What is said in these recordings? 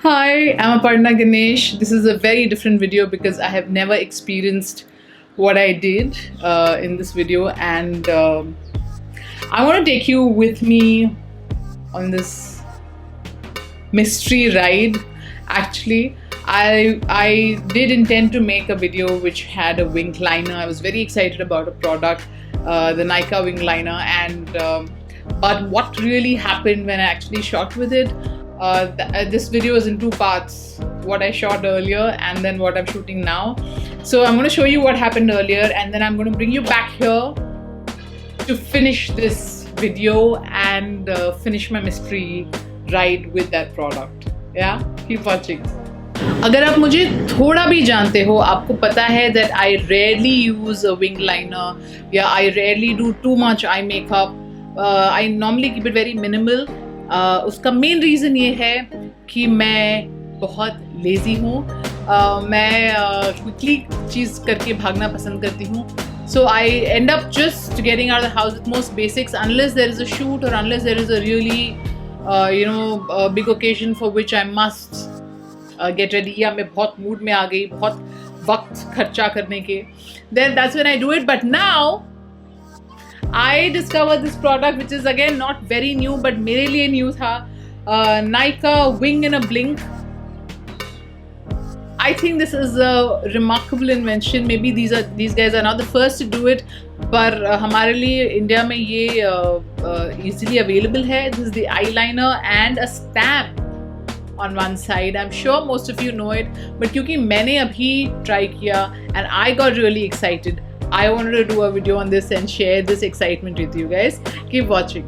Hi, I'm Aparna Ganesh. This is a very different video because I have never experienced what I did in this video, and I want to take you with me on this mystery ride. Actually, I did intend to make a video which had a wing liner. I was very excited about a product, the Nykaa Wing liner, and but what really happened when I actually shot with it. This video is in two parts, what I shot earlier and then what I'm shooting now. So I'm going to show you what happened earlier, and then I'm going to bring you back here to finish this video and finish my mystery ride with that product. Yeah, keep watching. अगर आप मुझे थोड़ा भी जानते हो, आपको पता है that I rarely use a wing liner या I rarely do too much eye makeup. I normally keep it very minimal. उसका मेन रीज़न ये है कि मैं बहुत लेज़ी हूँ. मैं क्विकली चीज़ करके भागना पसंद करती हूँ. So I end up just getting out of the house with most basics, unless there is a shoot or unless there is a really big occasion for which I must get ready. या मैं बहुत mood में आ गई, बहुत वक्त खर्चा करने के, then that's when I do it. But now I discovered this product, which is again not very new, but मेरे लिए new था. Nykaa Wing in a blink. I think this is a remarkable invention. Maybe these guys are not the first to do it, पर हमारे लिए India में ये easily available है. This is the eyeliner and a stamp on one side. I'm sure most of you know it, but क्योंकि मैंने अभी try किया and I got really excited, I wanted to do a video on this and share this excitement with you guys. Keep watching.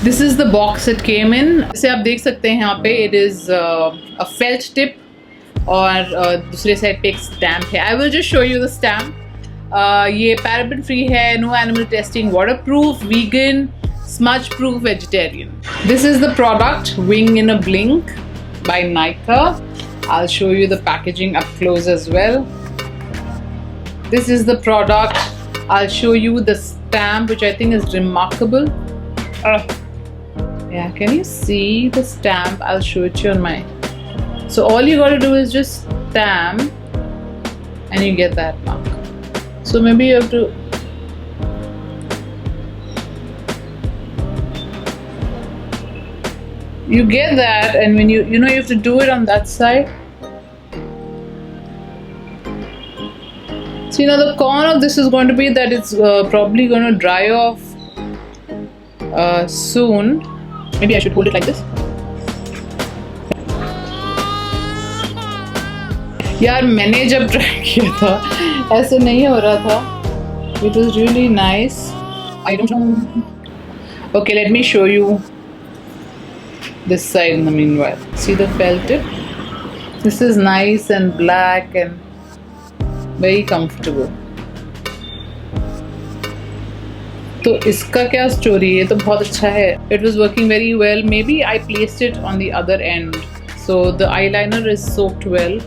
This is the box it came in. जैसे आप देख सकते हैं यहाँ पे, it is a felt tip और दूसरे side पे एक stamp है. I will just show you the stamp. ये paraben free है, no animal testing, waterproof, vegan, smudge proof, vegetarian. This is the product, Wing in a Blink by Nykaa. I'll show you the packaging up close as well. This is the product. I'll show you the stamp, which I think is remarkable. Yeah, can you see the stamp? I'll show it to you on my. So all you got to do is just stamp and you get that mark. So maybe you have to get that, and when you have to do it on that side. So the con of this is going to be that it's probably going to dry off soon. Maybe I should hold it like this. यार मैंने जब try किया था ऐसे नहीं हो रहा था. It was really nice. I don't know. Okay, let me show you this side in the meanwhile. See the felt tip? This is nice and black and very comfortable. तो इसका क्या स्टोरी है? तो बहुत अच्छा है. It was working very well. Maybe I placed it on the other end, so the eyeliner is soaked well,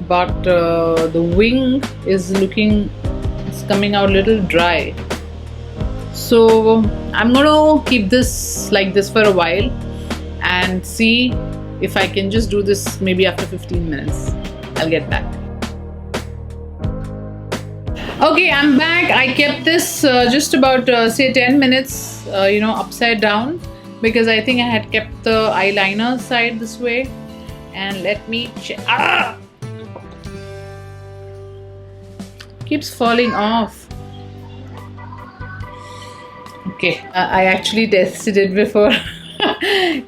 but the wing is it's coming out a little dry. So I'm gonna keep this like this for a while and see if I can just do this maybe after 15 minutes. I'll get back. Okay, I'm back. I kept this just about say 10 minutes upside down because I think I had kept the eyeliner side this way. And let me check. Keeps falling off. Okay, I actually tested it before.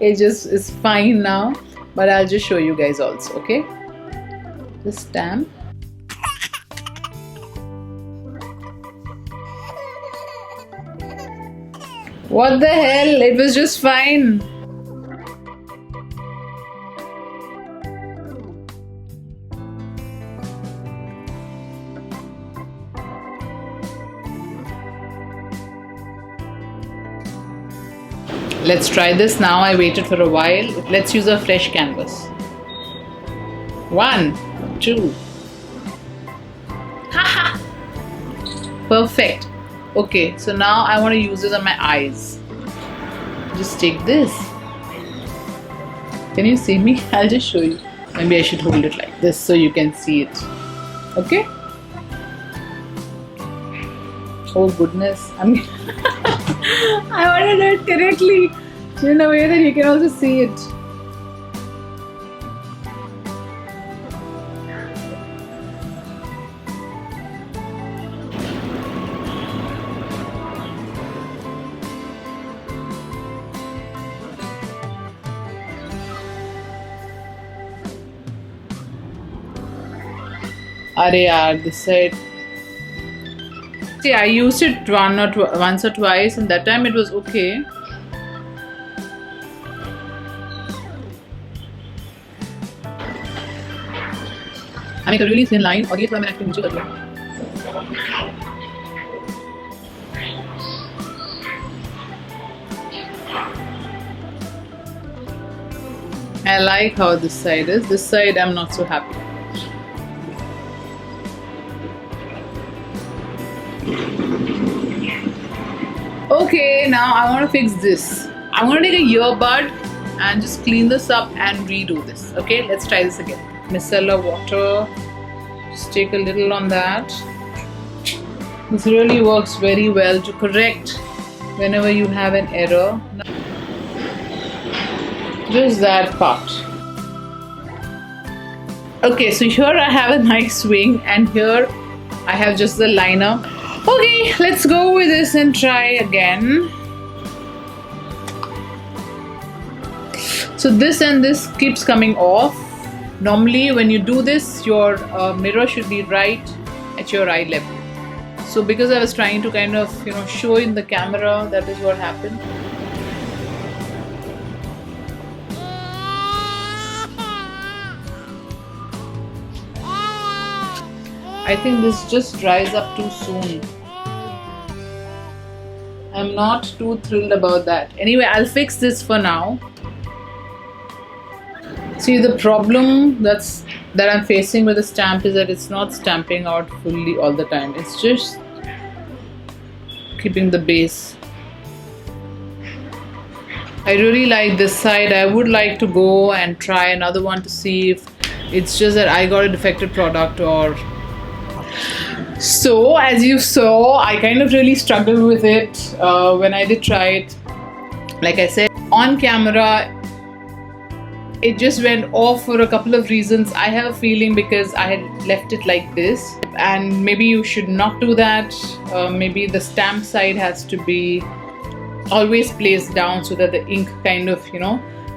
It just is fine now, but I'll just show you guys also. Okay, the stamp. What the hell? It was just fine. Let's try this now. I waited for a while. Let's use a fresh canvas. 1, 2. Haha! Perfect. Okay, so now I want to use this on my eyes. Just take this. Can you see me? I'll just show you. Maybe I should hold it like this so you can see it. Okay? Oh goodness. I mean, I want to do it correctly in a way that you can also see it. Arey yaar, this side. See, I used it once or twice, and that time it was okay. I make a really thin line, और ये थोड़ा मैंने actually नीचे कर दिया. I like how this side is. This side I'm not so happy. Okay, now I want to fix this. I want to take a earbud and just clean this up and redo this. Okay, let's try this again. Micellar water. Just take a little on that. This really works very well to correct whenever you have an error. Just that part. Okay, so here I have a nice wing and here I have just the liner. Okay, let's go with this and try again. So this and this keeps coming off. Normally when you do this, your mirror should be right at your eye level. So because I was trying to kind of, show in the camera, that is what happened. I think this just dries up too soon. I'm not too thrilled about that. Anyway, I'll fix this for now. See, the problem that I'm facing with the stamp is that it's not stamping out fully all the time. It's just keeping the base. I really like this side. I would like to go and try another one to see if it's just that I got a defective product or... So as you saw, I kind of really struggled with it when I did try it. Like I said, on camera it just went off for a couple of reasons. I have a feeling because I had left it like this, and maybe you should not do that. Maybe the stamp side has to be always placed down so that the ink kind of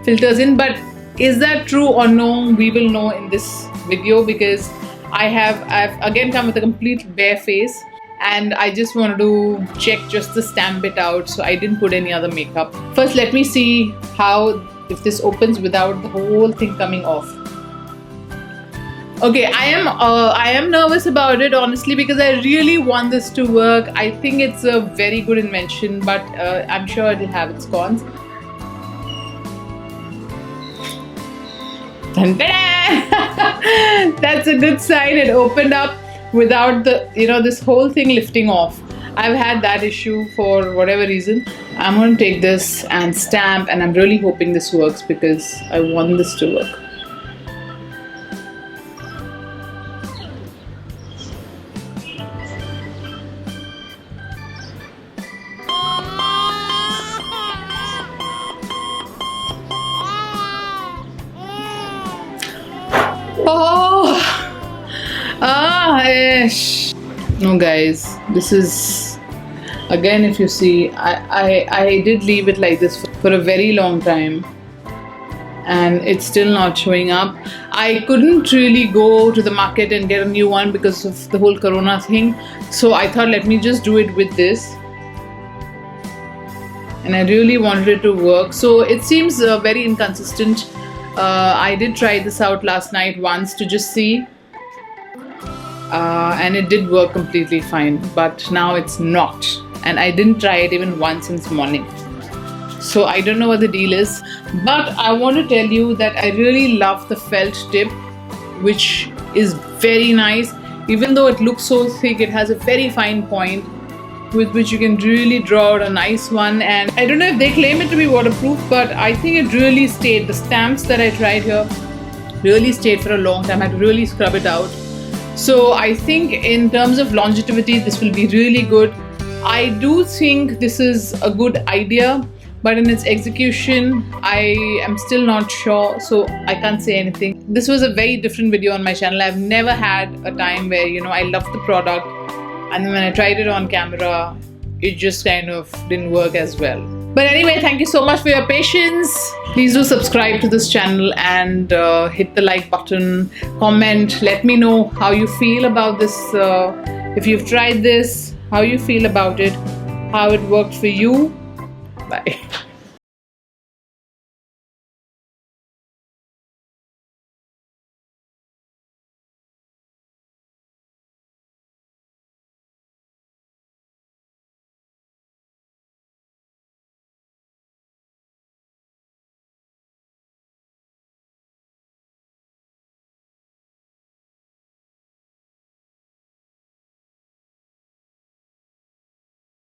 filters in. But is that true or no? We will know in this video, because I've again come with a complete bare face and I just wanted to check just the stamp bit out, so I didn't put any other makeup. First, let me see if this opens without the whole thing coming off. Okay, I am nervous about it, honestly, because I really want this to work. I think it's a very good invention, but I'm sure it'll have its cons. That's a good sign. It opened up without the this whole thing lifting off. I've had that issue for whatever reason. I'm going to take this and stamp, and I'm really hoping this works because I want this to work. No guys, this is, again, if you see, I did leave it like this for a very long time and it's still not showing up. I couldn't really go to the market and get a new one because of the whole corona thing, so I thought let me just do it with this, and I really wanted it to work. So it seems very inconsistent. I did try this out last night once to just see, and it did work completely fine, but now it's not, and I didn't try it even once since morning. So I don't know what the deal is, but I want to tell you that I really love the felt tip, which is very nice. Even though it looks so thick, it has a very fine point. with which you can really draw out a nice one. And I don't know if they claim it to be waterproof, but I think it really stayed. The stamps that I tried here really stayed for a long time. I had to really scrub it out. So I think in terms of longevity, this will be really good. I do think this is a good idea, but in its execution, I am still not sure, so I can't say anything. This was a very different video on my channel. I've never had a time where, you know, I loved the product and then when I tried it on camera, it just kind of didn't work as well. But anyway, thank you so much for your patience. Please do subscribe to this channel and hit the like button, comment, let me know how you feel about this. If you've tried this, how you feel about it, how it worked for you. Bye.